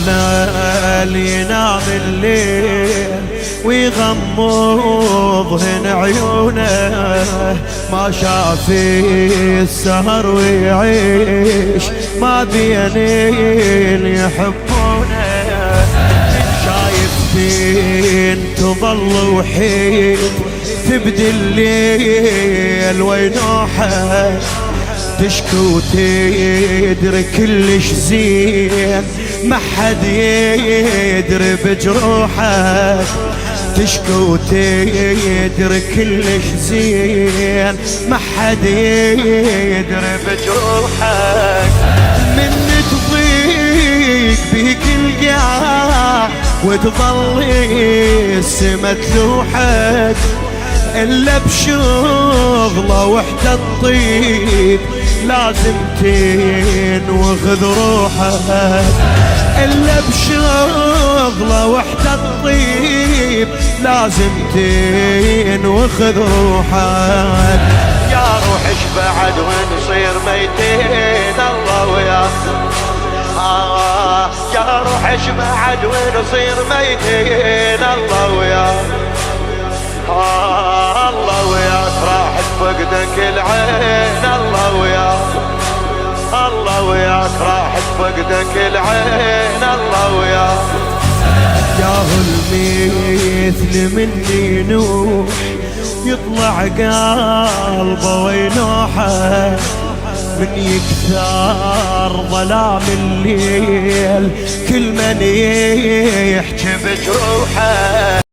طلال ينام الليل ويغمضهن عيونه، ما شاف السهر ويعيش ما بين اللي يحبونه. شايفتين تظل وحيد تبدي الليل وينوحه، تشكو تدري كلش زين ما حد يدري بجروحك، تشكو تدري كلش زين ما حد يدري بجروحك. من تضيق بيك القاع وتظل السما تلوحك، إلا بشغله وحدة تطيب لازم تنوخذ روحك، إلا بشغله وحدة تطيب لازم تنوخذ روحك. يا روح ايش بعد ونصير ميتين الله وياك، يا روح ايش بعد ونصير ميتين الله وياك، الله وياك راحت فقدك العين، الله وياك، الله وياك راحت فقدك العين، الله وياك. ياهو المثل مني نوح يطلع قلبه وينوحه، من يكثر ظلام الليل كل من يحجب جروحه.